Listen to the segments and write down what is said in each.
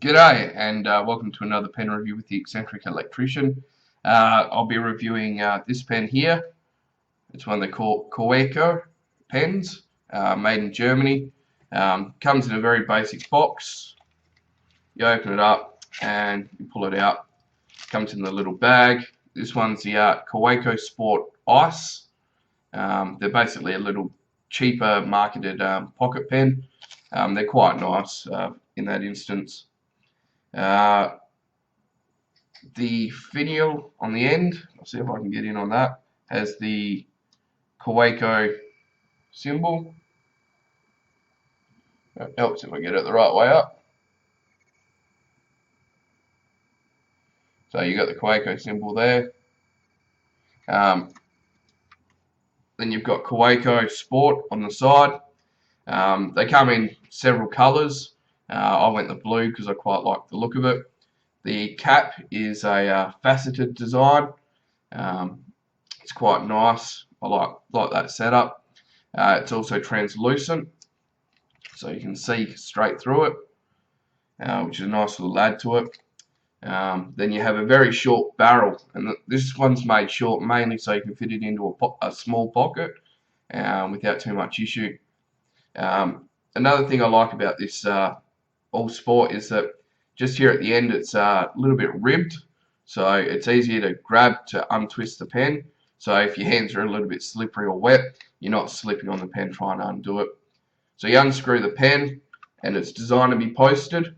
G'day and welcome to another pen review with the Eccentric Electrician. I'll be reviewing this pen here. It's one they call Kaweco pens, made in Germany. Comes in a very basic box. You open it up and you pull it out. Comes in the little bag. This one's the Kaweco Sport Ice. They're basically a little cheaper marketed pocket pen. They're quite nice in that instance. The finial on the end, I'll see if I can get in on that, has the Kaweco symbol. That helps if I get it the right way up. So you got the Kaweco symbol there. Then you've got Kaweco Sport on the side. They come in several colours. I went the blue because I quite like the look of it. The cap is a faceted design. It's quite nice. I like that setup. It's also translucent, so you can see straight through it, which is a nice little add to it. Then you have a very short barrel, and this one's made short mainly so you can fit it into a small pocket without too much issue. Another thing I like about this All Sport is that just here at the end it's a little bit ribbed, so it's easier to grab to untwist the pen. So if your hands are a little bit slippery or wet, you're not slipping on the pen trying to undo it. So you unscrew the pen, and it's designed to be posted.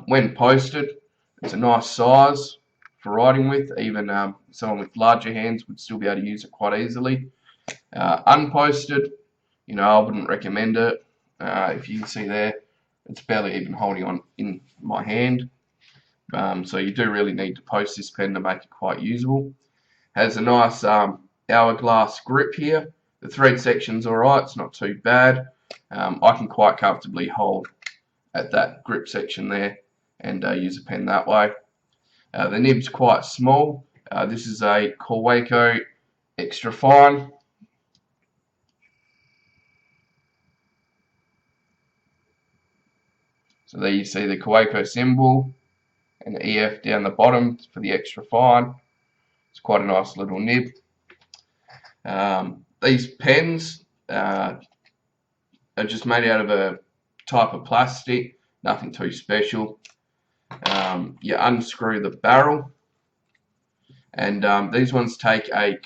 When posted, it's a nice size for writing with. Even someone with larger hands would still be able to use it quite easily. Unposted, I wouldn't recommend it. If you can see there, it's barely even holding on in my hand. So you do really need to post this pen to make it quite usable. Has a nice hourglass grip here. The thread section's alright, it's not too bad. I can quite comfortably hold at that grip section there and use a pen that way. The nib's quite small. This is a Kaweco Extra Fine. So there you see the Kaweco symbol and the EF down the bottom for the extra fine. It's quite a nice little nib. These pens are just made out of a type of plastic, nothing too special. You unscrew the barrel, and these ones take a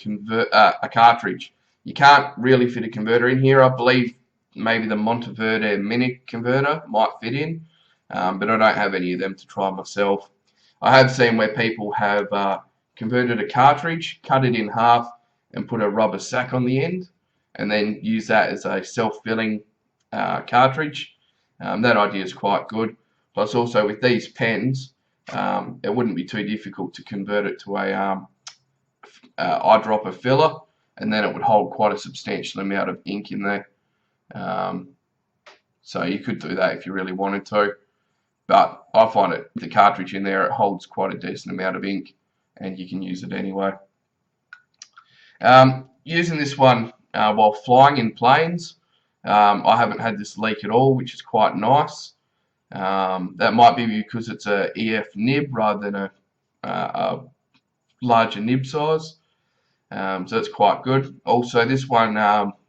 cartridge. You can't really fit a converter in here. I believe maybe the Monteverde Mini converter might fit in, but I don't have any of them to try myself. I have seen where people have converted a cartridge, cut it in half, and put a rubber sack on the end, and then use that as a self-filling cartridge. That idea is quite good. Plus, also with these pens, it wouldn't be too difficult to convert it to a eyedropper filler, and then it would hold quite a substantial amount of ink in there. So you could do that if you really wanted to, but I find it, the cartridge in there, it holds quite a decent amount of ink, and you can use it anyway. Using this one while flying in planes, I haven't had this leak at all, which is quite nice. That might be because it's a EF nib rather than a larger nib size, so that's quite good. Also, this one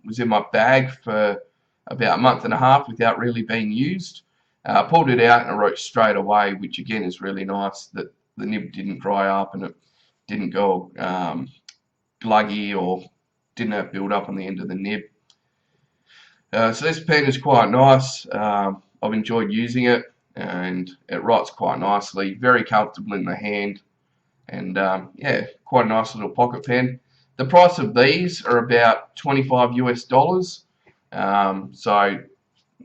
was in my bag for about a month and a half without really being used. Pulled it out and I wrote straight away, which again is really nice that the nib didn't dry up and it didn't go gluggy or didn't have build up on the end of the nib. So this pen is quite nice. I've enjoyed using it, and it writes quite nicely, very comfortable in the hand, and yeah, quite a nice little pocket pen. The price of these are about $25 US, so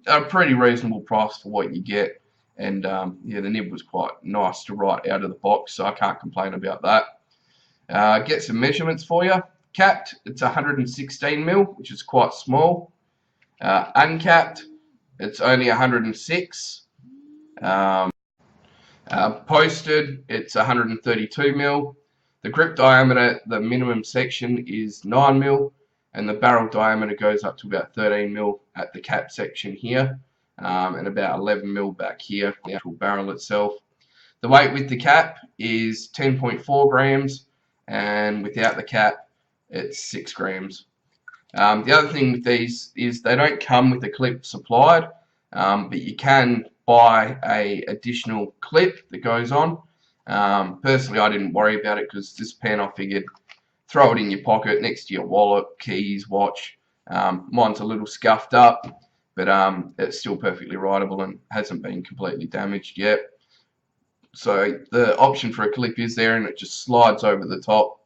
a pretty reasonable price for what you get, and yeah, the nib was quite nice to write out of the box, so I can't complain about that. Get some measurements for you. Capped, it's 116mm, which is quite small. Uncapped, it's only 106. Posted, it's 132mm. The grip diameter, the minimum section is 9mm, and the barrel diameter goes up to about 13mm at the cap section here. and about 11mm back here, the actual barrel itself. The weight with the cap is 10.4 grams, and without the cap, it's 6 grams. The other thing with these is they don't come with a clip supplied, but you can buy a additional clip that goes on. Personally, I didn't worry about it because this pen, I figured, throw it in your pocket next to your wallet, keys, watch. Mine's a little scuffed up, but it's still perfectly writable and hasn't been completely damaged yet. So the option for a clip is there, and it just slides over the top,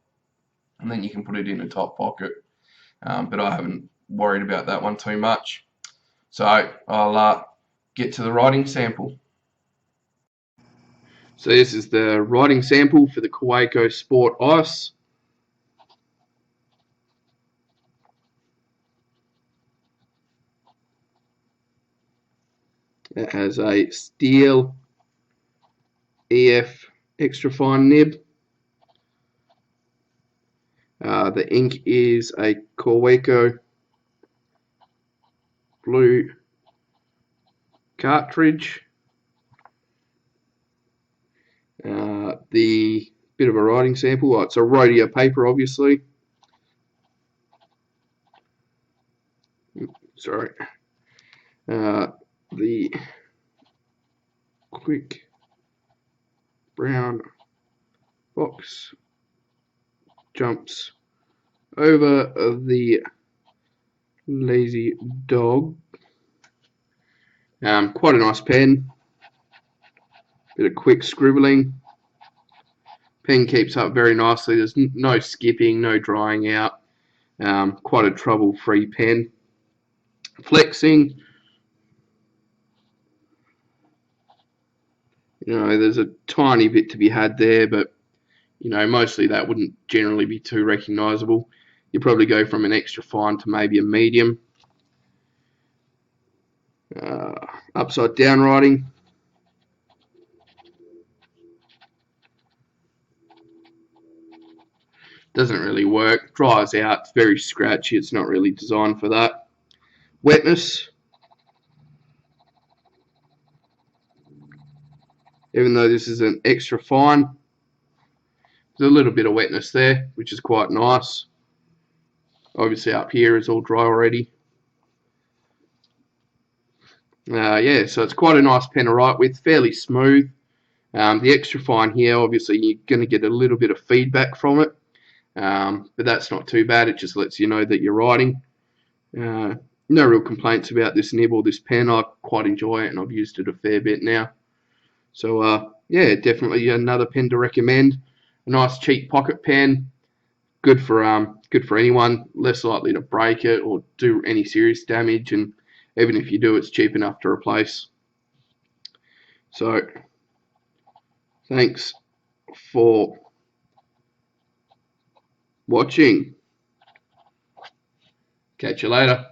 and then you can put it in a top pocket. But I haven't worried about that one too much. So I'll get to the writing sample. So this is the writing sample for the Kaweco Sport Ice. It has a steel EF extra fine nib. The ink is a Kaweco blue cartridge. The bit of a writing sample, it's a rodeo paper, obviously. Sorry. The quick brown box jumps over the lazy dog. Quite a nice pen. Bit of quick scribbling. Pen keeps up very nicely. There's no skipping, no drying out. Quite a trouble-free pen. Flexing. There's a tiny bit to be had there, but mostly that wouldn't generally be too recognisable. You'd probably go from an extra fine to maybe a medium. Upside down writing. Doesn't really work. Dries out. It's very scratchy. It's not really designed for that. Wetness. Even though this is an extra fine, there's a little bit of wetness there, which is quite nice. Obviously up here is all dry already. Yeah, so it's quite a nice pen to write with, fairly smooth. The extra fine here, obviously you're going to get a little bit of feedback from it, but that's not too bad. It just lets you know that you're writing. No real complaints about this nib or this pen. I quite enjoy it, and I've used it a fair bit now. So yeah, definitely another pen to recommend. A nice cheap pocket pen, good for anyone, less likely to break it or do any serious damage, and even if you do, it's cheap enough to replace. So thanks for watching. Catch you later.